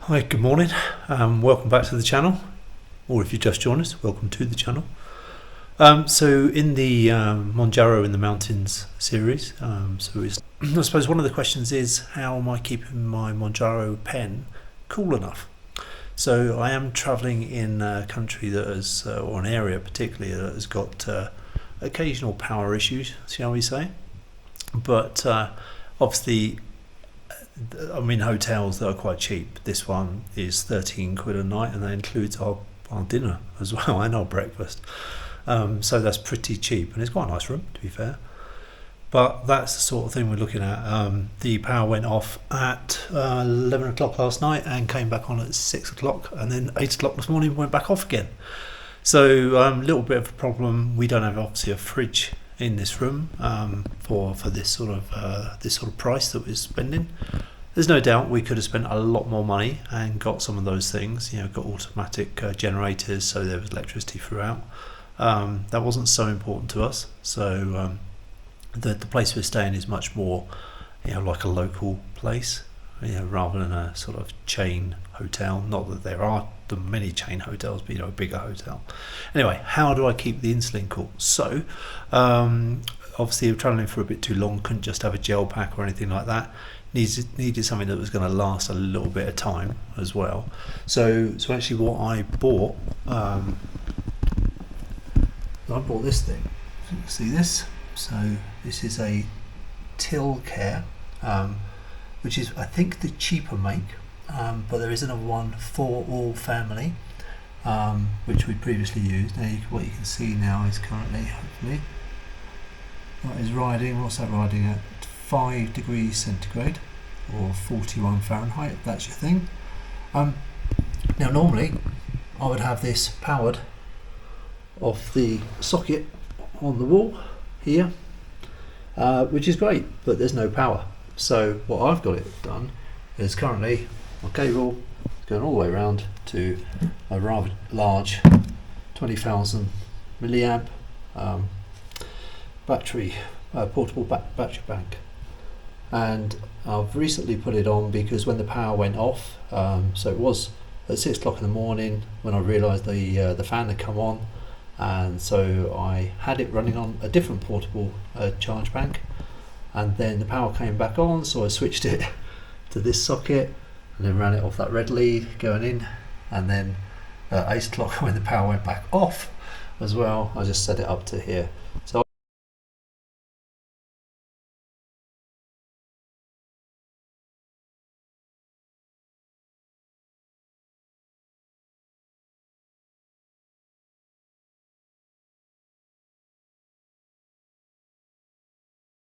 Hi, good morning. Welcome back to the channel, or if you just joined us, welcome to the channel. So in the Mounjaro in the Mountains series, I suppose one of the questions is, how am I keeping my Mounjaro pen cool enough? So I am travelling in a country that has, or an area particularly, that has got occasional power issues, shall we say. But obviously I'm in hotels that are quite cheap. This one is 13 quid a night, and that includes our dinner as well and our breakfast. So that's pretty cheap, and it's quite a nice room, to be fair. But that's the sort of thing we're looking at. The power went off at 11 o'clock last night and came back on at 6 o'clock, and then 8 o'clock this morning went back off again. So a little bit of a problem. We don't have obviously a fridge in this room for this sort of price that we're spending. There's no doubt we could have spent a lot more money and got some of those things. Got automatic generators, so there was electricity throughout. That wasn't so important to us. So the place we're staying is much more, like a local place, rather than a sort of chain hotel. Not that there are the many chain hotels, but a bigger hotel. Anyway, how do I keep the insulin cool? So obviously, we're traveling for a bit too long. Couldn't just have a gel pack or anything like that. Needed something that was going to last a little bit of time as well. So actually, what I bought, I bought this thing. You can see this. So this is a Tilcare, which is, I think, the cheaper make, but there is another one for all family, which we previously used. Now what you can see now is currently, hopefully, that is riding, what's that riding at? 5 degrees centigrade or 41 Fahrenheit, if that's your thing. Now normally I would have this powered off the socket on the wall here, which is great, but there's no power. So what I've got it done is currently my cable is going all the way around to a rather large 20,000 milliamp battery, portable battery bank. And I've recently put it on because when the power went off, so it was at 6 o'clock in the morning when I realised the fan had come on, and so I had it running on a different portable charge bank, and then the power came back on, so I switched it to this socket and then ran it off that red lead going in, and then at 8 o'clock when the power went back off as well, I just set it up to here. So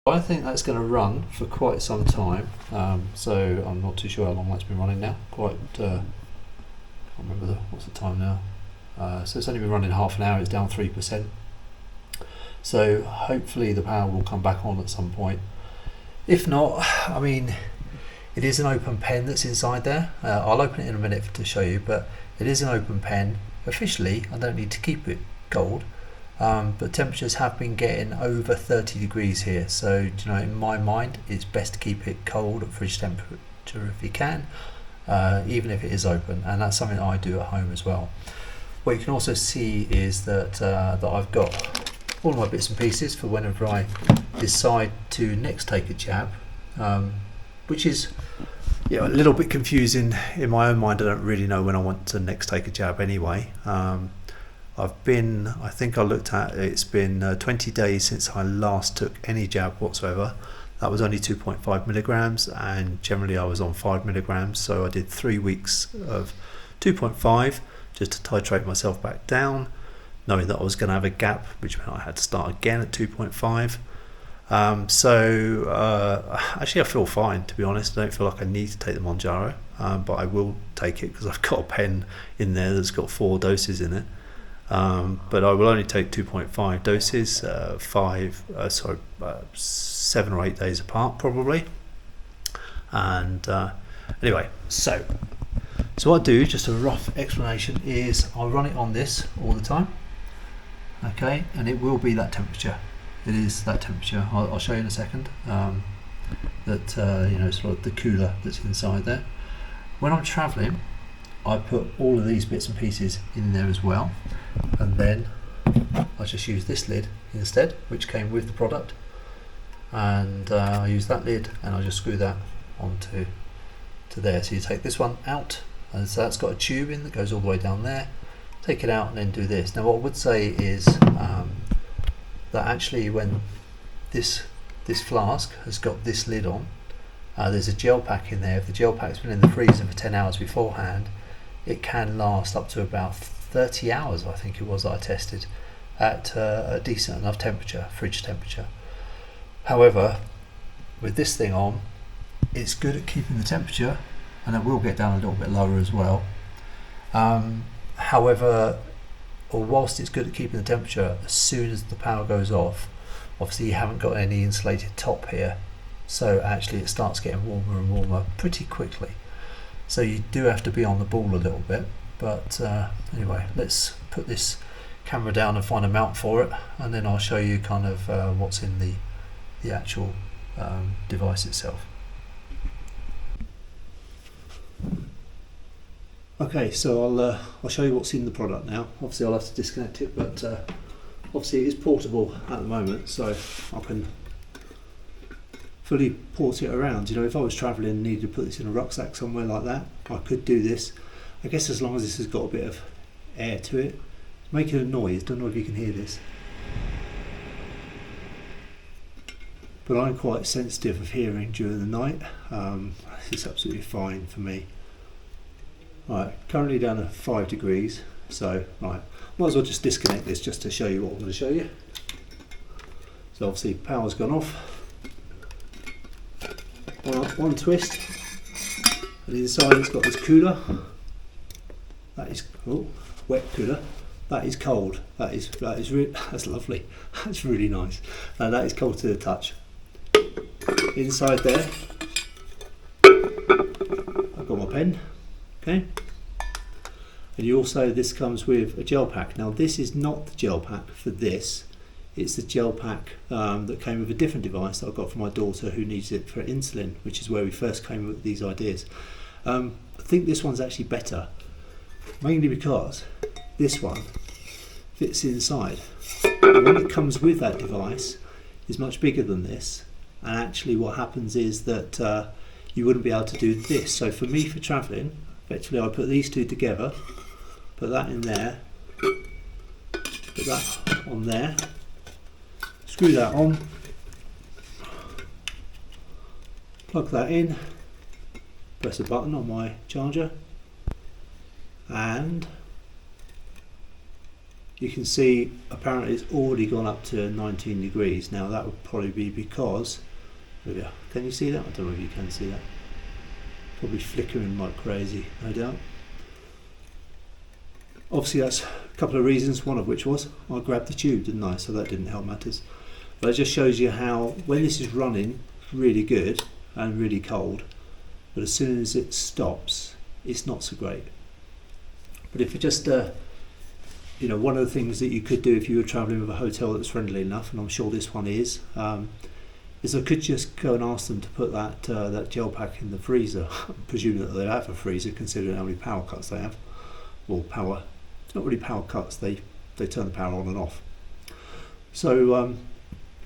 I think that's going to run for quite some time, so I'm not too sure how long that's been running now. I can't remember what's the time now. So it's only been running half an hour. It's down 3%. So hopefully the power will come back on at some point. If not, I mean, it is an open pen that's inside there. I'll open it in a minute to show you, but it is an open pen. Officially, I don't need to keep it cold. But temperatures have been getting over 30 degrees here, so in my mind it's best to keep it cold at fridge temperature if you can, even if it is open, and that's something that I do at home as well. What you can also see is that I've got all my bits and pieces for whenever I decide to next take a jab, which is a little bit confusing in my own mind. I don't really know when I want to next take a jab anyway. I think I looked at it's been 20 days since I last took any jab whatsoever. That was only 2.5 milligrams, and generally I was on 5 milligrams, so I did 3 weeks of 2.5 just to titrate myself back down, knowing that I was going to have a gap, which meant I had to start again at 2.5. Actually I feel fine, to be honest. I don't feel like I need to take the Mounjaro, but I will take it because I've got a pen in there that's got 4 doses in it. But I will only take 2.5 doses, 7 or 8 days apart probably. And anyway, so what I do, just a rough explanation, is I run it on this all the time, okay, and it will be that temperature. It is that temperature. I'll show you in a second. That sort of the cooler that's inside there. When I'm travelling, I put all of these bits and pieces in there as well, and then I just use this lid instead, which came with the product, and I use that lid and I just screw that onto there. So you take this one out, and so that's got a tube in that goes all the way down there. Take it out and then do this. Now what I would say is that actually when this flask has got this lid on, there's a gel pack in there. If the gel pack's been in the freezer for 10 hours beforehand, it can last up to about 30 hours, I think it was, that I tested, at a decent enough temperature, fridge temperature. However, with this thing on, it's good at keeping the temperature, and it will get down a little bit lower as well. However, or whilst it's good at keeping the temperature, as soon as the power goes off, obviously you haven't got any insulated top here, so actually it starts getting warmer and warmer pretty quickly. So you do have to be on the ball a little bit. But anyway, let's put this camera down and find a mount for it, and then I'll show you kind of what's in the actual device itself. Okay, so I'll show you what's in the product now. Obviously I'll have to disconnect it, but obviously it is portable at the moment, so I can fully port it around. You know, if I was travelling and needed to put this in a rucksack somewhere like that, I could do this. I guess as long as this has got a bit of air to it. It's making a noise, don't know if you can hear this. But I'm quite sensitive of hearing during the night. It's absolutely fine for me. Right, currently down to 5 degrees, so right, might as well just disconnect this just to show you what I'm going to show you. So obviously power's gone off. One twist, and inside it's got this cooler. That is wet cooler. That is cold. That's lovely. That's really nice. That is cold to the touch. Inside there, I've got my pen. Okay. And you also, this comes with a gel pack. Now this is not the gel pack for this. It's the gel pack that came with a different device that I got for my daughter who needs it for insulin, which is where we first came with these ideas. I think this one's actually better, mainly because this one fits inside. The one that comes with that device is much bigger than this, and actually what happens is that you wouldn't be able to do this. So for me, for travelling, effectively I put these two together, put that in there, put that on there, screw that on, plug that in, press a button on my charger, and you can see apparently it's already gone up to 19 degrees. Now that would probably be because, can you see that? I don't know if you can see that. Probably flickering like crazy, no doubt. Obviously that's a couple of reasons, one of which was I grabbed the tube, didn't I? So that didn't help matters. But it just shows you how when this is running really good and really cold, but as soon as it stops, it's not so great. But if you just one of the things that you could do if you were travelling with a hotel that's friendly enough, and I'm sure this one is I could just go and ask them to put that gel pack in the freezer, presuming that they have a freezer, considering how many power cuts they have. Well, it's not really power cuts, they turn the power on and off. So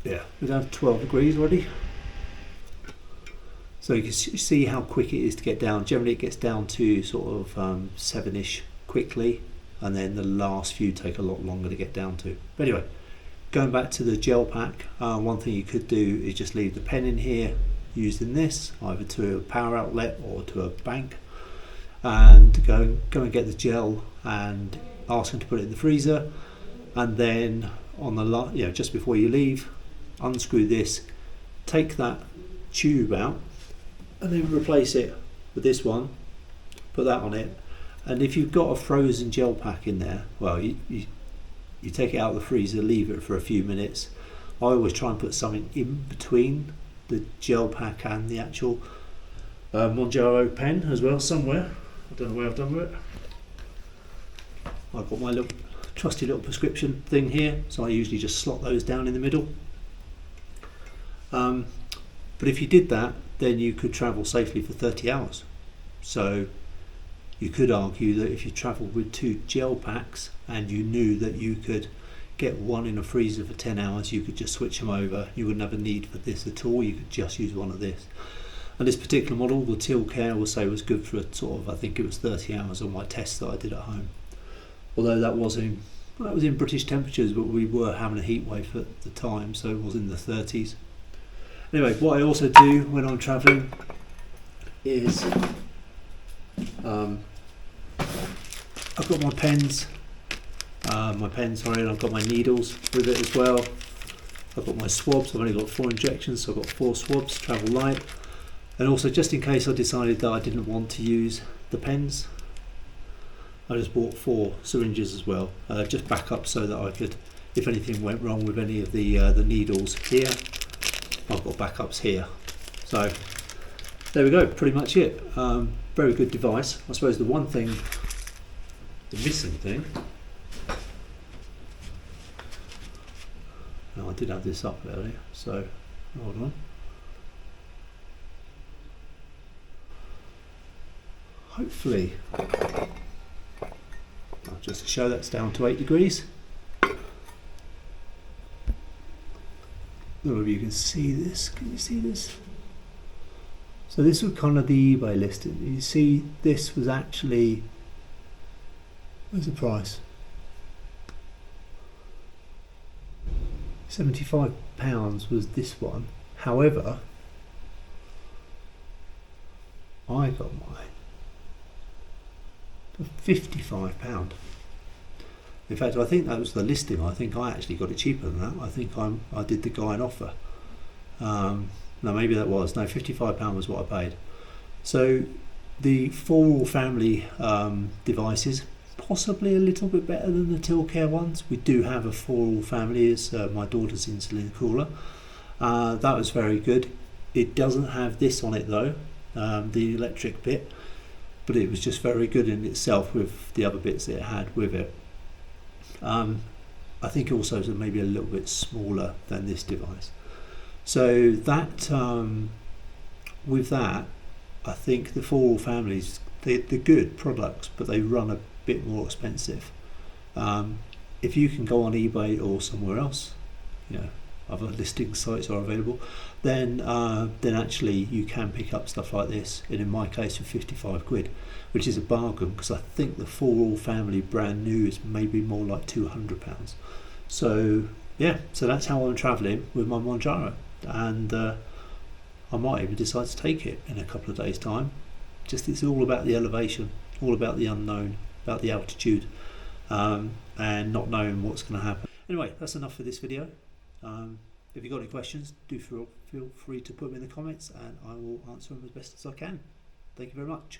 we're down to 12 degrees already. So you can see how quick it is to get down. Generally it gets down to sort of 7ish quickly, and then the last few take a lot longer to get down to. But anyway, going back to the gel pack, one thing you could do is just leave the pen in here using this, either to a power outlet or to a bank, and go and get the gel and ask them to put it in the freezer, and then on the just before you leave, unscrew this, take that tube out, and then replace it with this one, put that on it. And if you've got a frozen gel pack in there, well, you take it out of the freezer, leave it for a few minutes. I always try and put something in between the gel pack and the actual Mounjaro pen as well, somewhere. I don't know where I've done with it. I've got my little trusty little prescription thing here, so I usually just slot those down in the middle. But if you did that, then you could travel safely for 30 hours. So You could argue that if you travelled with 2 gel packs and you knew that you could get one in a freezer for 10 hours, you could just switch them over. You wouldn't have a need for this at all. You could just use one of this. And this particular model, the Tilcare, will say was good for a sort of, I think it was 30 hours on my test that I did at home. Although that was in British temperatures, but we were having a heat wave at the time, so it was in the 30s. Anyway, what I also do when I'm travelling is I've got my pens, and I've got my needles with it as well. I've got my swabs. I've only got 4 injections, so I've got 4 swabs, travel light. And also, just in case I decided that I didn't want to use the pens, I just bought 4 syringes as well, just back up so that I could, if anything went wrong with any of the needles here, I've got backups here. So there we go, pretty much it. Very good device. I suppose the one thing, the missing thing, I did have this up earlier, so hold on. Hopefully, just to show, that's down to 8 degrees. I don't know if you can see this. Can you see this? So this was kind of the eBay listing. You see, this was actually, where's the price? £75 was this one. However, I got mine for £55. In fact, I think that was the listing. I think I actually got it cheaper than that. I think I did the guy an offer. No, maybe that was. No, £55 was what I paid. So the 4 family devices, possibly a little bit better than the Tilcare ones. We do have a 4 family. It's my daughter's insulin cooler. That was very good. It doesn't have this on it though, the electric bit, but it was just very good in itself with the other bits that it had with it. I think also it's maybe a little bit smaller than this device. So that with that, I think the 4 families, they're good products, but they run a bit more expensive. If you can go on eBay or somewhere else, you know, other listing sites are available, then actually you can pick up stuff like this, and in my case for 55 quid, which is a bargain, because I think the 4 family brand new is maybe more like £200. So yeah, so that's how I'm travelling with my Mounjaro, and I might even decide to take it in a couple of days' time. Just, it's all about the elevation, all about the unknown, about the altitude, and not knowing what's going to happen. Anyway, that's enough for this video. If you've got any questions, do feel free to put them in the comments, and I will answer them as best as I can. Thank you very much.